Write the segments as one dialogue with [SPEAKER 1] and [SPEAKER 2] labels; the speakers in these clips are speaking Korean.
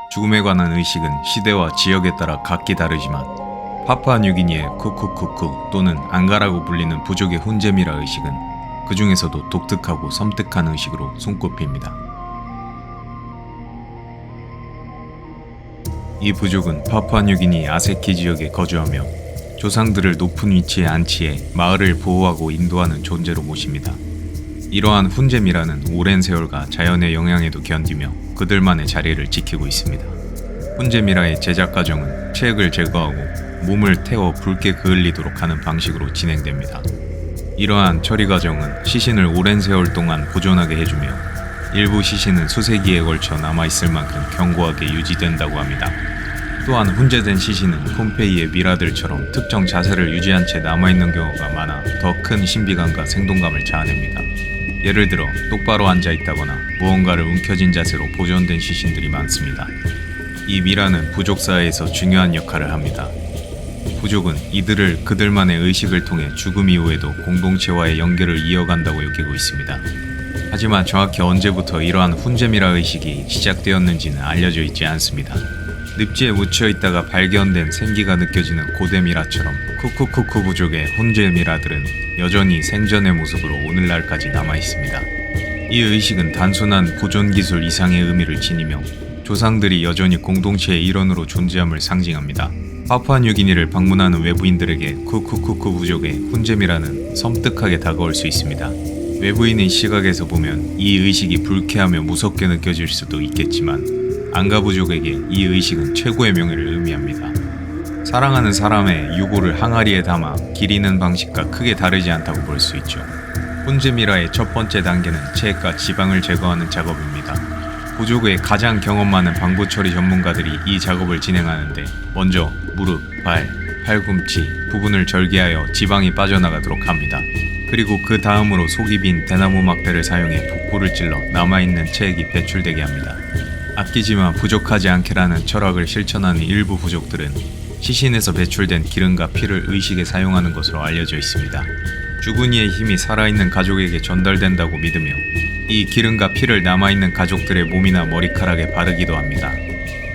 [SPEAKER 1] 죽음에 관한 의식은 시대와 지역에 따라 각기 다르지만 파푸아뉴기니의 쿠쿠쿠쿠 또는 안가라고 불리는 부족의 훈제미라 의식은 그 중에서도 독특하고 섬뜩한 의식으로 손꼽힙니다. 이 부족은 파푸아뉴기니 아세키 지역에 거주하며 조상들을 높은 위치에 안치해 마을을 보호하고 인도하는 존재로 모십니다. 이러한 훈제미라는 오랜 세월과 자연의 영향에도 견디며 그들만의 자리를 지키고 있습니다. 훈제미라의 제작 과정은 체액을 제거하고 몸을 태워 붉게 그을리도록 하는 방식으로 진행됩니다. 이러한 처리 과정은 시신을 오랜 세월 동안 보존하게 해주며 일부 시신은 수세기에 걸쳐 남아있을 만큼 견고하게 유지된다고 합니다. 또한 훈제된 시신은 폼페이의 미라들처럼 특정 자세를 유지한 채 남아있는 경우가 많아 더 큰 신비감과 생동감을 자아냅니다. 예를 들어 똑바로 앉아있다거나 무언가를 움켜쥔 자세로 보존된 시신들이 많습니다. 이 미라는 부족사회에서 중요한 역할을 합니다. 부족은 이들을 그들만의 의식을 통해 죽음 이후에도 공동체와의 연결을 이어간다고 여기고 있습니다. 하지만 정확히 언제부터 이러한 훈제미라 의식이 시작되었는지는 알려져 있지 않습니다. 늪지에 묻혀 있다가 발견된 생기가 느껴지는 고대미라처럼 쿠쿠쿠쿠 부족의 훈제미라들은 여전히 생전의 모습으로 오늘날까지 남아 있습니다. 이 의식은 단순한 보존 기술 이상의 의미를 지니며 조상들이 여전히 공동체의 일원으로 존재함을 상징합니다. 파푸아뉴기니를 방문하는 외부인들에게 쿠쿠쿠쿠 부족의 훈제미라는 섬뜩하게 다가올 수 있습니다. 외부인의 시각에서 보면 이 의식이 불쾌하며 무섭게 느껴질 수도 있겠지만 안가 부족에게 이 의식은 최고의 명예를 의미합니다. 사랑하는 사람의 유골을 항아리에 담아 기리는 방식과 크게 다르지 않다고 볼 수 있죠. 훈제미라의 첫 번째 단계는 체액과 지방을 제거하는 작업입니다. 부족의 가장 경험 많은 방부 처리 전문가들이 이 작업을 진행하는데 먼저 무릎, 발, 팔꿈치 부분을 절개하여 지방이 빠져나가도록 합니다. 그리고 그 다음으로 속이 빈 대나무 막대를 사용해 복부를 찔러 남아있는 체액이 배출되게 합니다. 아끼지만 부족하지 않게라는 철학을 실천하는 일부 부족들은 시신에서 배출된 기름과 피를 의식에 사용하는 것으로 알려져 있습니다. 죽은 이의 힘이 살아있는 가족에게 전달된다고 믿으며 이 기름과 피를 남아있는 가족들의 몸이나 머리카락에 바르기도 합니다.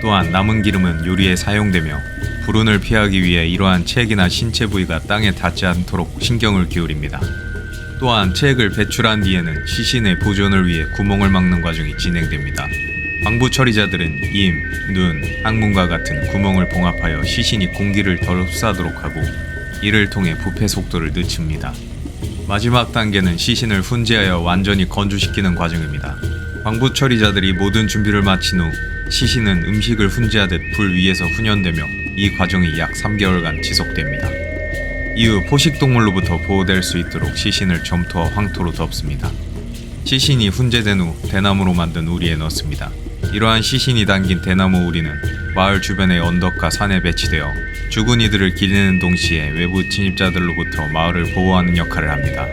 [SPEAKER 1] 또한 남은 기름은 요리에 사용되며 불운을 피하기 위해 이러한 체액이나 신체 부위가 땅에 닿지 않도록 신경을 기울입니다. 또한 체액을 배출한 뒤에는 시신의 보존을 위해 구멍을 막는 과정이 진행됩니다. 방부 처리자들은 입, 눈, 항문과 같은 구멍을 봉합하여 시신이 공기를 덜 흡수하도록 하고 이를 통해 부패 속도를 늦춥니다. 마지막 단계는 시신을 훈제하여 완전히 건조시키는 과정입니다. 방부 처리자들이 모든 준비를 마친 후 시신은 음식을 훈제하듯 불 위에서 훈연되며 이 과정이 약 3개월간 지속됩니다. 이후 포식동물로부터 보호될 수 있도록 시신을 점토와 황토로 덮습니다. 시신이 훈제된 후 대나무로 만든 우리에 넣습니다. 이러한 시신이 담긴 대나무 우리는 마을 주변의 언덕과 산에 배치되어 죽은 이들을 기리는 동시에 외부 침입자들로부터 마을을 보호하는 역할을 합니다.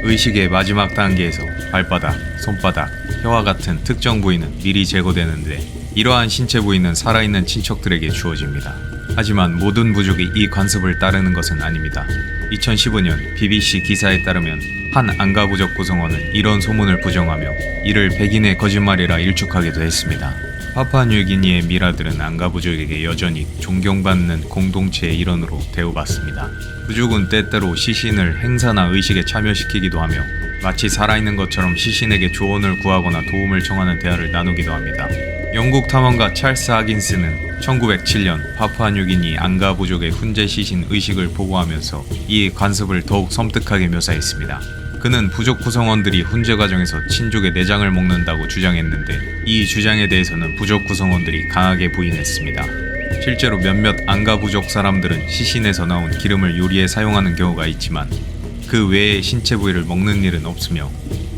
[SPEAKER 1] 의식의 마지막 단계에서 발바닥, 손바닥, 혀와 같은 특정 부위는 미리 제거되는데 이러한 신체 부위는 살아있는 친척들에게 주어집니다. 하지만 모든 부족이 이 관습을 따르는 것은 아닙니다. 2015년 BBC 기사에 따르면 한 안가 부족 구성원은 이런 소문을 부정하며 이를 백인의 거짓말이라 일축하기도 했습니다. 파푸아뉴기니의 미라들은 안가 부족에게 여전히 존경받는 공동체의 일원으로 대우받습니다. 부족은 때때로 시신을 행사나 의식에 참여시키기도 하며 마치 살아있는 것처럼 시신에게 조언을 구하거나 도움을 청하는 대화를 나누기도 합니다. 영국 탐험가 찰스 하긴스는 1907년 파푸아뉴기니 안가 부족의 훈제 시신 의식을 보고하면서 이 관습을 더욱 섬뜩하게 묘사했습니다. 그는 부족 구성원들이 훈제 과정에서 친족의 내장을 먹는다고 주장했는데 이 주장에 대해서는 부족 구성원들이 강하게 부인했습니다. 실제로 몇몇 안가 부족 사람들은 시신에서 나온 기름을 요리에 사용하는 경우가 있지만 그 외의 신체 부위를 먹는 일은 없으며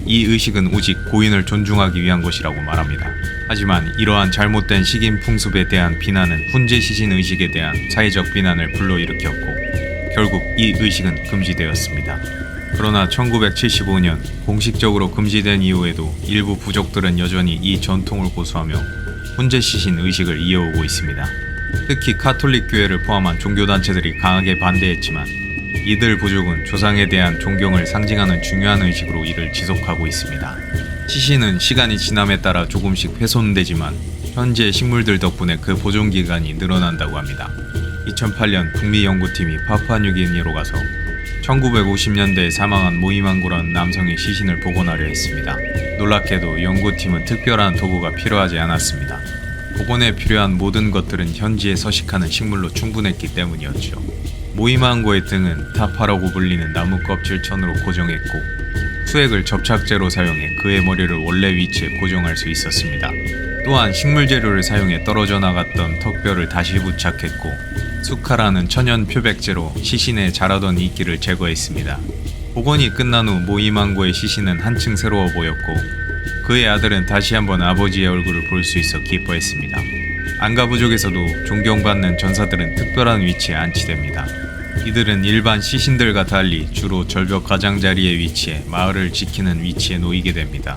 [SPEAKER 1] 이 의식은 오직 고인을 존중하기 위한 것이라고 말합니다. 하지만 이러한 잘못된 식인 풍습에 대한 비난은 훈제 시신 의식에 대한 사회적 비난을 불러일으켰고 결국 이 의식은 금지되었습니다. 그러나 1975년 공식적으로 금지된 이후에도 일부 부족들은 여전히 이 전통을 고수하며 훈제 시신 의식을 이어오고 있습니다. 특히 카톨릭 교회를 포함한 종교단체들이 강하게 반대했지만 이들 부족은 조상에 대한 존경을 상징하는 중요한 의식으로 이를 지속하고 있습니다. 시신은 시간이 지남에 따라 조금씩 훼손되지만 현지의 식물들 덕분에 그 보존 기간이 늘어난다고 합니다. 2008년 북미 연구팀이 파푸아뉴기니로 가서 1950년대에 사망한 모이망고라는 남성의 시신을 복원하려 했습니다. 놀랍게도 연구팀은 특별한 도구가 필요하지 않았습니다. 복원에 필요한 모든 것들은 현지에 서식하는 식물로 충분했기 때문이었죠. 모이망고의 등은 타파라고 불리는 나무 껍질천으로 고정했고 수액을 접착제로 사용해 그의 머리를 원래 위치에 고정할 수 있었습니다. 또한 식물 재료를 사용해 떨어져 나갔던 턱뼈를 다시 부착했고 수카라는 천연 표백제로 시신에 자라던 이끼를 제거했습니다. 복원이 끝난 후 모이망고의 시신은 한층 새로워 보였고 그의 아들은 다시 한번 아버지의 얼굴을 볼 수 있어 기뻐했습니다. 앙가 부족에서도 존경받는 전사들은 특별한 위치에 안치됩니다. 이들은 일반 시신들과 달리 주로 절벽 가장자리에 위치해 마을을 지키는 위치에 놓이게 됩니다.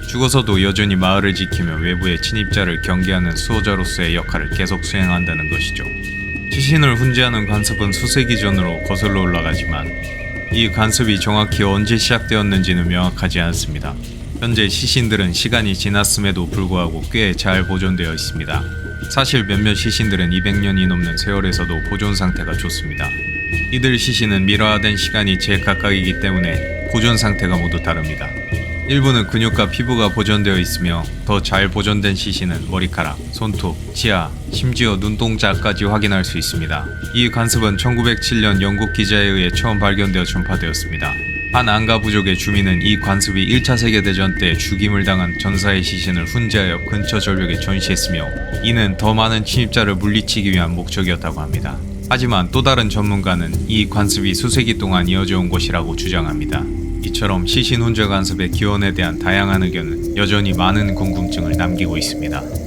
[SPEAKER 1] 죽어서도 여전히 마을을 지키며 외부의 침입자를 경계하는 수호자로서의 역할을 계속 수행한다는 것이죠. 시신을 훈제하는 관습은 수세기 전으로 거슬러 올라가지만 이 관습이 정확히 언제 시작되었는지는 명확하지 않습니다. 현재 시신들은 시간이 지났음에도 불구하고 꽤 잘 보존되어 있습니다. 사실 몇몇 시신들은 200년이 넘는 세월에서도 보존 상태가 좋습니다. 이들 시신은 밀화된 시간이 제각각이기 때문에 보존 상태가 모두 다릅니다. 일부는 근육과 피부가 보존되어 있으며 더 잘 보존된 시신은 머리카락, 손톱, 치아, 심지어 눈동자까지 확인할 수 있습니다. 이 관습은 1907년 영국 기자에 의해 처음 발견되어 전파되었습니다. 한 앙가 부족의 주민은 이 관습이 1차 세계대전 때 죽임을 당한 전사의 시신을 훈제하여 근처 절벽에 전시했으며 이는 더 많은 침입자를 물리치기 위한 목적이었다고 합니다. 하지만 또 다른 전문가는 이 관습이 수세기 동안 이어져 온 것이라고 주장합니다. 이처럼 시신 훈제 관습의 기원에 대한 다양한 의견은 여전히 많은 궁금증을 남기고 있습니다.